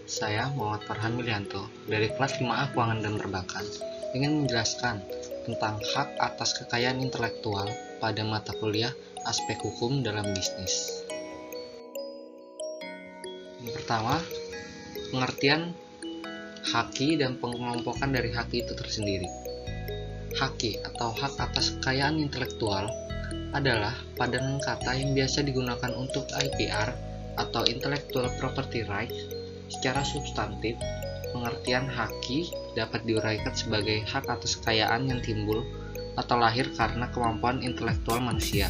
Saya Muhammad Farhan Milianto dari kelas 5A Keuangan dan Perbankan ingin menjelaskan tentang hak atas kekayaan intelektual pada mata kuliah aspek hukum dalam bisnis. Yang pertama, pengertian haki dan pengelompokan dari haki itu tersendiri. Haki atau hak atas kekayaan intelektual adalah padanan kata yang biasa digunakan untuk IPR atau Intellectual Property Rights. Secara substantif, pengertian haki dapat diuraikan sebagai hak atas kekayaan yang timbul atau lahir karena kemampuan intelektual manusia.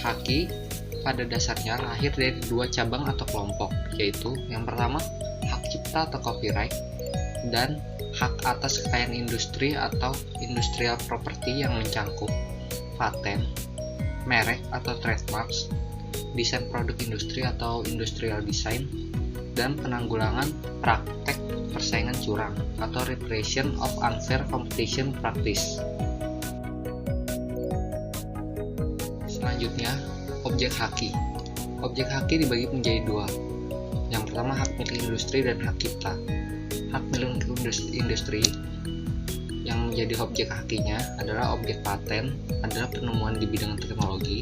Haki pada dasarnya lahir dari dua cabang atau kelompok, yaitu yang pertama, hak cipta atau copyright, dan hak atas kekayaan industri atau industrial property yang mencangkup paten, merek atau trademarks, desain produk industri atau industrial design, dan penanggulangan praktek persaingan curang atau repression of unfair competition practice. Selanjutnya, objek haki. Objek haki dibagi menjadi dua. Yang pertama, hak milik industri dan hak cipta. Hak milik industri yang menjadi objek hakinya adalah objek paten, adalah penemuan di bidang teknologi.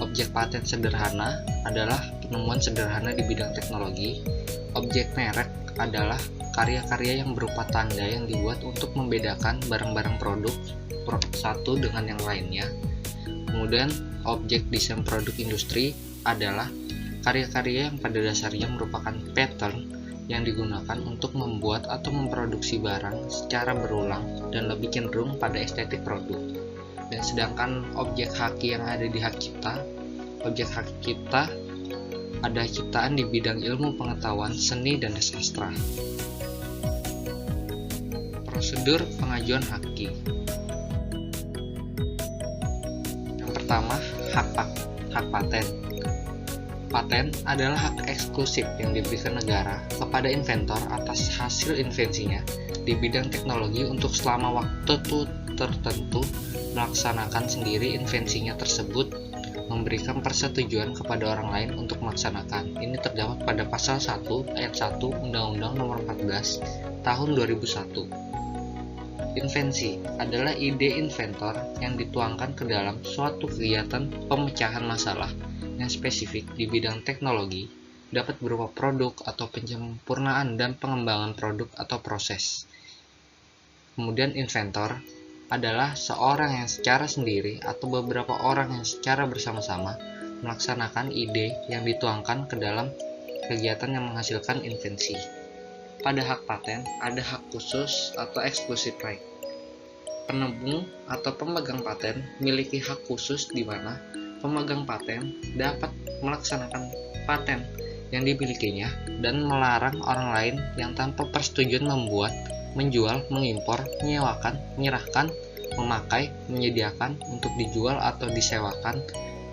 Objek paten sederhana adalah penemuan sederhana di bidang teknologi. Objek merek adalah karya-karya yang berupa tanda yang dibuat untuk membedakan barang-barang produk satu dengan yang lainnya. Kemudian, objek desain produk industri adalah karya-karya yang pada dasarnya merupakan pattern yang digunakan untuk membuat atau memproduksi barang secara berulang dan lebih cenderung pada estetik produk. Dan sedangkan objek haki yang ada di hak cipta, objek hak cipta ada ciptaan di bidang ilmu pengetahuan, seni, dan sastra. Prosedur pengajuan haki. Yang pertama, hak paten. Paten adalah hak eksklusif yang diberikan negara kepada inventor atas hasil invensinya di bidang teknologi untuk selama waktu tertentu melaksanakan sendiri invensinya tersebut, memberikan persetujuan kepada orang lain untuk melaksanakan. Ini terdapat pada pasal 1 ayat 1 Undang-Undang Nomor 14 Tahun 2001. Invensi adalah ide inventor yang dituangkan ke dalam suatu kegiatan pemecahan masalah yang spesifik di bidang teknologi, dapat berupa produk atau penyempurnaan dan pengembangan produk atau proses. Kemudian inventor adalah seorang yang secara sendiri atau beberapa orang yang secara bersama-sama melaksanakan ide yang dituangkan ke dalam kegiatan yang menghasilkan invensi. Pada hak paten ada hak khusus atau exclusive right. Penemu atau pemegang paten memiliki hak khusus di mana pemegang paten dapat melaksanakan paten yang dimilikinya dan melarang orang lain yang tanpa persetujuan membuat, menjual, mengimpor, menyewakan, menyerahkan, memakai, menyediakan untuk dijual atau disewakan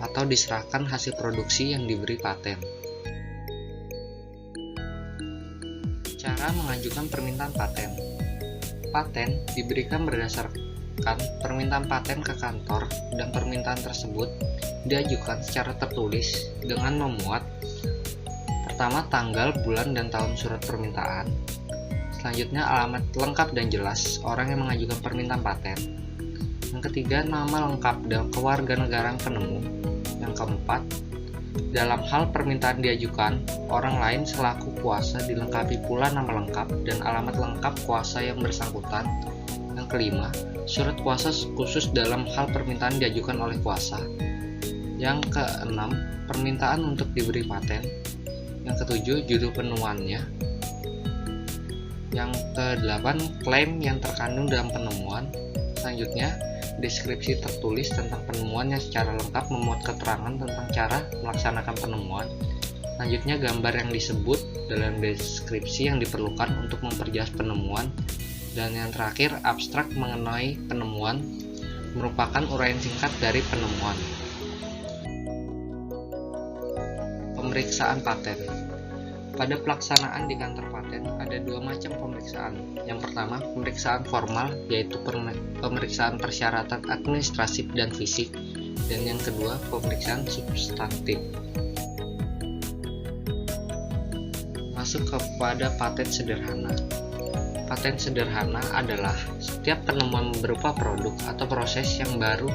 atau diserahkan hasil produksi yang diberi paten. Cara mengajukan permintaan paten. Paten diberikan berdasarkan permintaan paten ke kantor dan permintaan tersebut diajukan secara tertulis dengan memuat pertama tanggal, bulan, dan tahun surat permintaan, selanjutnya alamat lengkap dan jelas orang yang mengajukan permintaan paten, yang ketiga nama lengkap dan kewarganegaraan penemu, yang keempat dalam hal permintaan diajukan orang lain selaku kuasa dilengkapi pula nama lengkap dan alamat lengkap kuasa yang bersangkutan, yang kelima surat kuasa khusus dalam hal permintaan diajukan oleh kuasa, yang keenam permintaan untuk diberi paten, yang ketujuh judul penemuannya, yang kedelapan klaim yang terkandung dalam penemuan, selanjutnya deskripsi tertulis tentang penemuannya secara lengkap memuat keterangan tentang cara melaksanakan penemuan, selanjutnya gambar yang disebut dalam deskripsi yang diperlukan untuk memperjelas penemuan, dan yang terakhir abstrak mengenai penemuan merupakan uraian singkat dari penemuan. Pemeriksaan paten. Pada pelaksanaan di kantor paten ada dua macam pemeriksaan. Yang pertama, pemeriksaan formal, yaitu pemeriksaan persyaratan administratif dan fisik, dan yang kedua, pemeriksaan substantif. masuk kepada paten sederhana. Paten sederhana adalah setiap penemuan berupa produk atau proses yang baru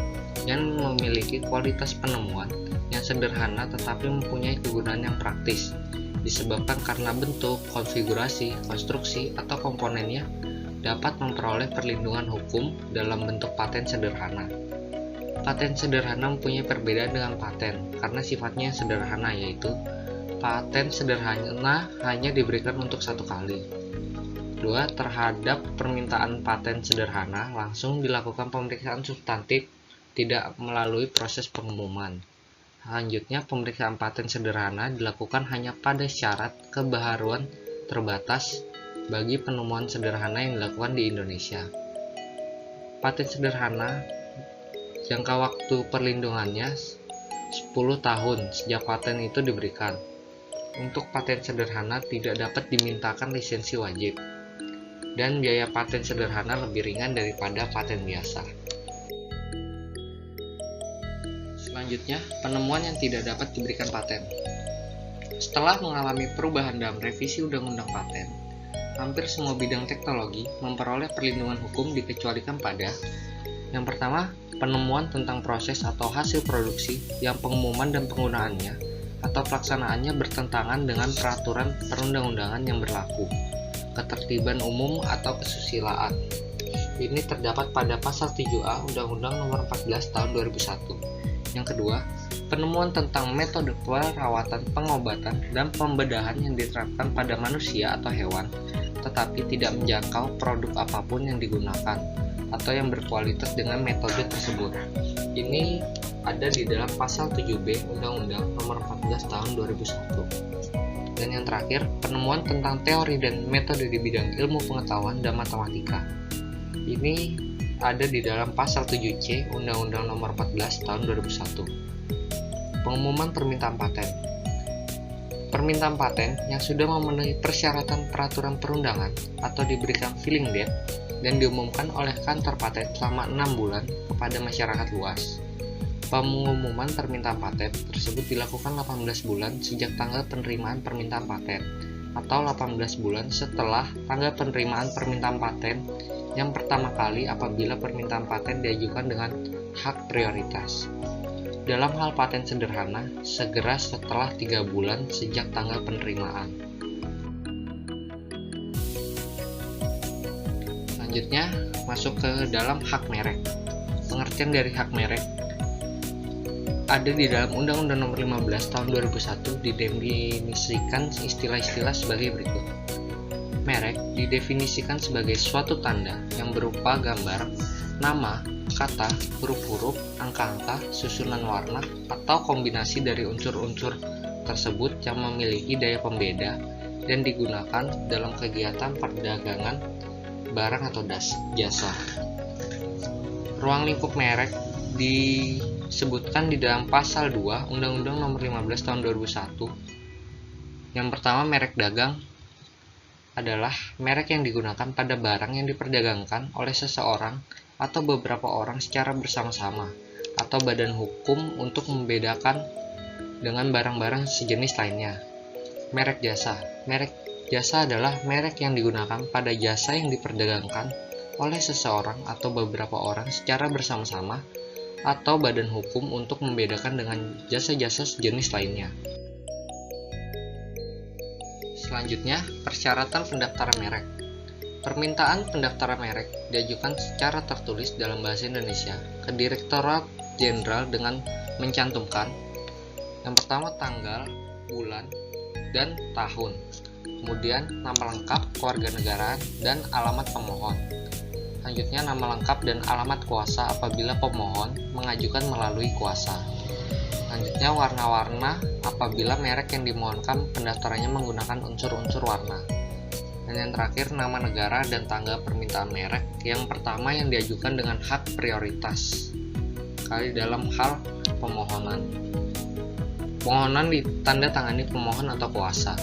yang memiliki kualitas penemuan yang sederhana tetapi mempunyai kegunaan yang praktis, disebabkan karena bentuk, konfigurasi, konstruksi, atau komponennya dapat memperoleh perlindungan hukum dalam bentuk paten sederhana. Paten sederhana mempunyai perbedaan dengan paten karena sifatnya yang sederhana, yaitu paten sederhana hanya diberikan untuk satu kali. 2. Terhadap permintaan paten sederhana, langsung dilakukan pemeriksaan substantif, tidak melalui proses pengumuman. Selanjutnya, pemeriksaan paten sederhana dilakukan hanya pada syarat kebaharuan terbatas bagi penemuan sederhana yang dilakukan di Indonesia. Paten sederhana, jangka waktu perlindungannya 10 tahun sejak paten itu diberikan. Untuk paten sederhana tidak dapat dimintakan lisensi wajib, dan biaya paten sederhana lebih ringan daripada paten biasa. Selanjutnya, penemuan yang tidak dapat diberikan paten. Setelah mengalami perubahan dalam revisi Undang-Undang Paten, hampir semua bidang teknologi memperoleh perlindungan hukum dikecualikan pada: yang pertama, penemuan tentang proses atau hasil produksi yang pengumuman dan penggunaannya atau pelaksanaannya bertentangan dengan peraturan perundang-undangan yang berlaku, ketertiban umum atau kesusilaan. Ini terdapat pada pasal 7A Undang-Undang Nomor 14 Tahun 2001. Yang kedua, penemuan tentang metode perawatan, pengobatan, dan pembedahan yang diterapkan pada manusia atau hewan, tetapi tidak menjangkau produk apapun yang digunakan atau yang berkualitas dengan metode tersebut. Ini ada di dalam pasal 7B Undang-Undang Nomor 14 Tahun 2001. Dan yang terakhir, penemuan tentang teori dan metode di bidang ilmu pengetahuan dan matematika. Ini ada di dalam pasal 7C Undang-Undang Nomor 14 Tahun 2001. Pengumuman permintaan paten. Permintaan paten yang sudah memenuhi persyaratan peraturan perundangan atau diberikan filing date dan diumumkan oleh kantor paten selama 6 bulan kepada masyarakat luas. Pengumuman permintaan paten tersebut dilakukan 18 bulan sejak tanggal penerimaan permintaan paten atau 18 bulan setelah tanggal penerimaan permintaan paten yang pertama kali apabila permintaan paten diajukan dengan hak prioritas. Dalam hal paten sederhana, segera setelah 3 bulan sejak tanggal penerimaan. Selanjutnya, masuk ke dalam hak merek. Pengertian dari hak merek ada di dalam Undang-Undang Nomor 15 Tahun 2001 didefinisikan istilah-istilah sebagai berikut. Merek didefinisikan sebagai suatu tanda yang berupa gambar, nama, kata, huruf-huruf, angka-angka, susunan warna, atau kombinasi dari unsur-unsur tersebut yang memiliki daya pembeda dan digunakan dalam kegiatan perdagangan barang atau jasa. Ruang lingkup merek disebutkan di dalam pasal 2 Undang-Undang Nomor 15 Tahun 2001. Yang pertama, merek dagang adalah merek yang digunakan pada barang yang diperdagangkan oleh seseorang atau beberapa orang secara bersama-sama atau badan hukum untuk membedakan dengan barang-barang sejenis lainnya. Merek jasa. Merek jasa adalah merek yang digunakan pada jasa yang diperdagangkan oleh seseorang atau beberapa orang secara bersama-sama atau badan hukum untuk membedakan dengan jasa-jasa sejenis lainnya. Selanjutnya, persyaratan pendaftaran merek. Permintaan pendaftaran merek diajukan secara tertulis dalam bahasa Indonesia ke Direktorat Jenderal dengan mencantumkan yang pertama tanggal, bulan, dan tahun, kemudian nama lengkap, kewarganegaraan, dan alamat pemohon. Selanjutnya, nama lengkap dan alamat kuasa apabila pemohon mengajukan melalui kuasa. Selanjutnya, warna-warna apabila merek yang dimohonkan pendaftarannya menggunakan unsur-unsur warna. Dan yang terakhir, nama negara dan tanggal permintaan merek. Yang pertama yang diajukan dengan hak prioritas kali dalam hal pemohonan. Permohonan ditandatangani pemohon atau kuasa.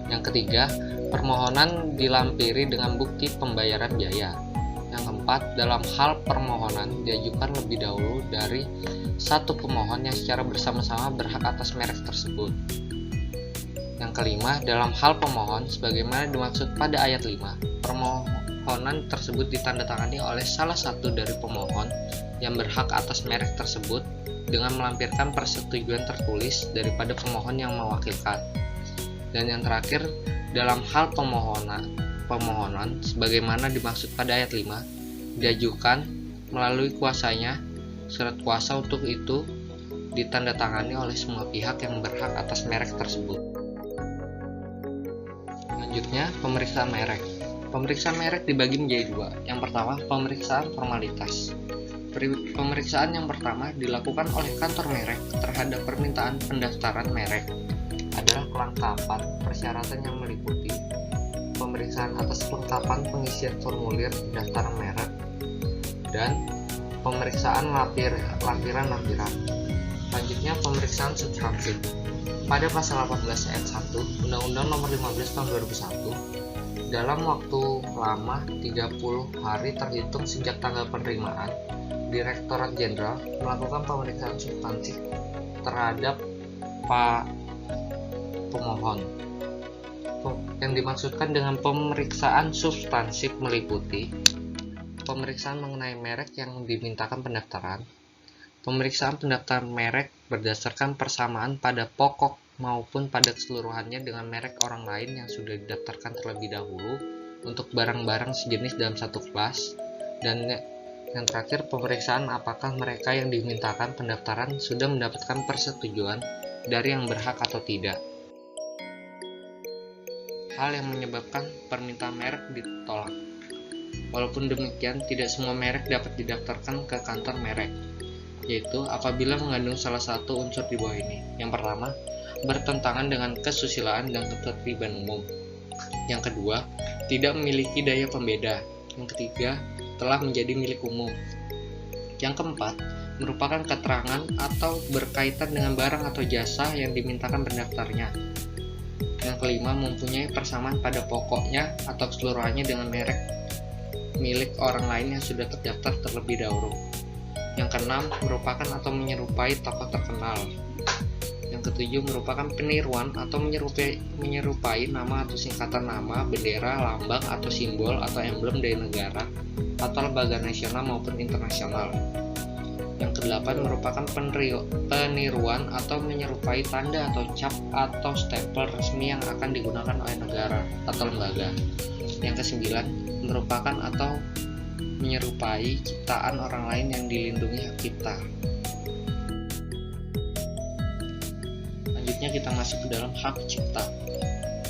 Yang ketiga, permohonan dilampiri dengan bukti pembayaran biaya. Yang keempat, dalam hal permohonan diajukan lebih dahulu dari satu pemohon yang secara bersama-sama berhak atas merek tersebut. Yang kelima, dalam hal pemohon, sebagaimana dimaksud pada ayat 5, permohonan tersebut ditandatangani oleh salah satu dari pemohon yang berhak atas merek tersebut dengan melampirkan persetujuan tertulis daripada pemohon yang mewakilkan. Dan yang terakhir, dalam hal pemohonan sebagaimana dimaksud pada ayat 5, diajukan melalui kuasanya, surat kuasa untuk itu ditandatangani oleh semua pihak yang berhak atas merek tersebut. Selanjutnya, pemeriksaan merek. Pemeriksaan merek dibagi menjadi dua. Yang pertama, pemeriksaan formalitas. Pemeriksaan yang pertama dilakukan oleh kantor merek terhadap permintaan pendaftaran merek adalah kelengkapan persyaratan yang meliputi pemeriksaan atas kelengkapan pengisian formulir pendaftaran merek dan pemeriksaan lampiran-lampiran. Selanjutnya, pemeriksaan substantif. Pada pasal 18 ayat 1 Undang-Undang Nomor 15 Tahun 2001, dalam waktu lama 30 hari terhitung sejak tanggal penerimaan, Direktorat Jenderal melakukan pemeriksaan substantif terhadap pemohon. Yang dimaksudkan dengan pemeriksaan substantif meliputi pemeriksaan mengenai merek yang dimintakan pendaftaran, pemeriksaan pendaftaran merek berdasarkan persamaan pada pokok maupun pada keseluruhannya dengan merek orang lain yang sudah didaftarkan terlebih dahulu untuk barang-barang sejenis dalam satu kelas, dan yang terakhir, pemeriksaan apakah mereka yang dimintakan pendaftaran sudah mendapatkan persetujuan dari yang berhak atau tidak. Hal yang menyebabkan permintaan merek ditolak. Walaupun demikian, tidak semua merek dapat didaftarkan ke kantor merek, yaitu apabila mengandung salah satu unsur di bawah ini. Yang pertama, bertentangan dengan kesusilaan dan ketertiban umum. Yang kedua, tidak memiliki daya pembeda. Yang ketiga, telah menjadi milik umum. Yang keempat, merupakan keterangan atau berkaitan dengan barang atau jasa yang dimintakan pendaftarnya. Yang kelima, mempunyai persamaan pada pokoknya atau keseluruhannya dengan merek milik orang lain yang sudah terdaftar terlebih dahulu. Yang keenam, merupakan atau menyerupai tokoh terkenal. Yang ketujuh, merupakan peniruan atau menyerupai nama atau singkatan nama, bendera, lambang, atau simbol atau emblem dari negara atau lembaga nasional maupun internasional. Yang kedelapan, merupakan peniruan atau menyerupai tanda atau cap atau stempel resmi yang akan digunakan oleh negara atau lembaga. Yang kesembilan, merupakan atau menyerupai ciptaan orang lain yang dilindungi hak cipta. Selanjutnya kita masuk ke dalam hak cipta.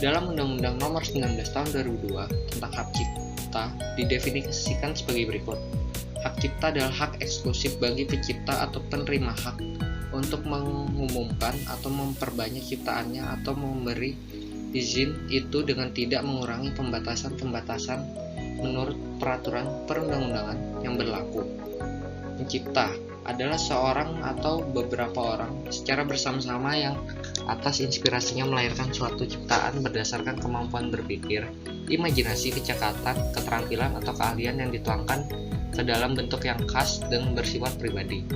Dalam Undang-Undang Nomor 19 Tahun 2002 tentang hak cipta didefinisikan sebagai berikut. Hak cipta adalah hak eksklusif bagi pencipta atau penerima hak untuk mengumumkan atau memperbanyak ciptaannya atau memberi izin itu dengan tidak mengurangi pembatasan-pembatasan menurut peraturan perundang-undangan yang berlaku. Pencipta adalah seorang atau beberapa orang secara bersama-sama yang atas inspirasinya melahirkan suatu ciptaan berdasarkan kemampuan berpikir, imajinasi, kecakapan, keterampilan, atau keahlian yang dituangkan ke dalam bentuk yang khas dan bersifat pribadi.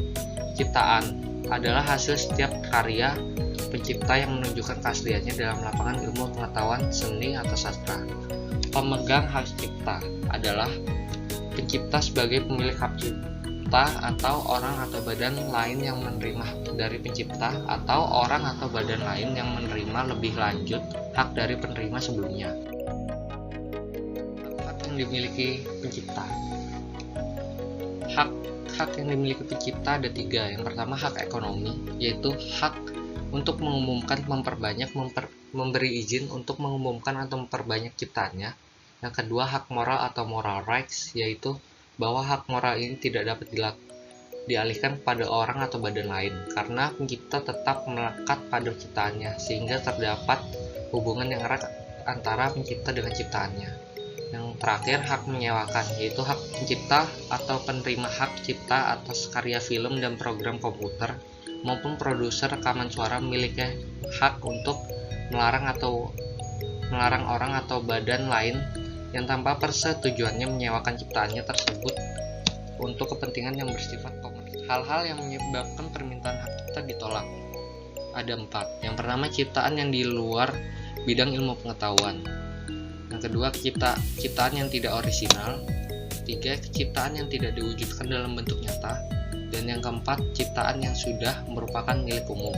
Ciptaan adalah hasil setiap karya pencipta yang menunjukkan keasliannya dalam lapangan ilmu pengetahuan, seni, atau sastra. Pemegang hak cipta adalah pencipta sebagai pemilik hak cipta atau orang atau badan lain yang menerima hak dari pencipta atau orang atau badan lain yang menerima lebih lanjut hak dari penerima sebelumnya. Hak yang dimiliki pencipta. Hak yang dimiliki pencipta ada tiga. Yang pertama, hak ekonomi, yaitu hak untuk mengumumkan, memperbanyak, memberi izin untuk mengumumkan atau memperbanyak ciptaannya. Yang kedua, hak moral atau moral rights, yaitu bahwa hak moral ini tidak dapat dialihkan pada orang atau badan lain, karena pencipta tetap melekat pada ciptaannya, sehingga terdapat hubungan yang erat antara pencipta dengan ciptaannya. Yang terakhir, hak menyewakan, yaitu hak pencipta atau penerima hak cipta atas karya film dan program komputer maupun produser rekaman suara miliknya hak untuk melarang orang atau badan lain yang tanpa persetujuannya menyewakan ciptaannya tersebut untuk kepentingan yang bersifat komersial. Hal-hal yang menyebabkan permintaan hak cipta ditolak ada 4. Yang pertama, ciptaan yang di luar bidang ilmu pengetahuan. Yang kedua, ciptaan yang tidak orisinal. Tiga, ciptaan yang tidak diwujudkan dalam bentuk nyata. Dan yang keempat, ciptaan yang sudah merupakan milik umum.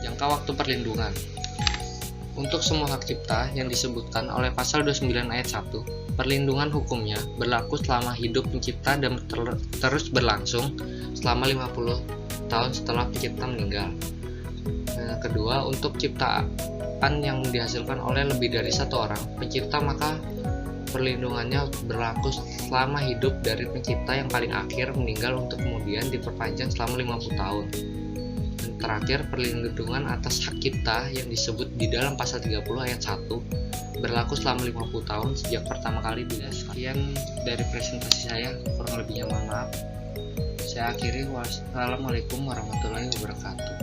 Jangka waktu perlindungan. Untuk semua hak cipta yang disebutkan oleh pasal 29 ayat 1, perlindungan hukumnya berlaku selama hidup pencipta dan terus berlangsung selama 50 tahun setelah pencipta meninggal. Kedua, untuk ciptaan yang dihasilkan oleh lebih dari satu orang pencipta, maka perlindungannya berlaku selama hidup dari pencipta yang paling akhir meninggal untuk kemudian diperpanjang selama 50 tahun. Dan terakhir, perlindungan atas hak cipta yang disebut di dalam pasal 30 ayat 1 berlaku selama 50 tahun sejak pertama kali dihasilkan. Sekian dari presentasi saya, kurang lebihnya mohon maaf. Saya akhiri. Wassalamualaikum warahmatullahi wabarakatuh.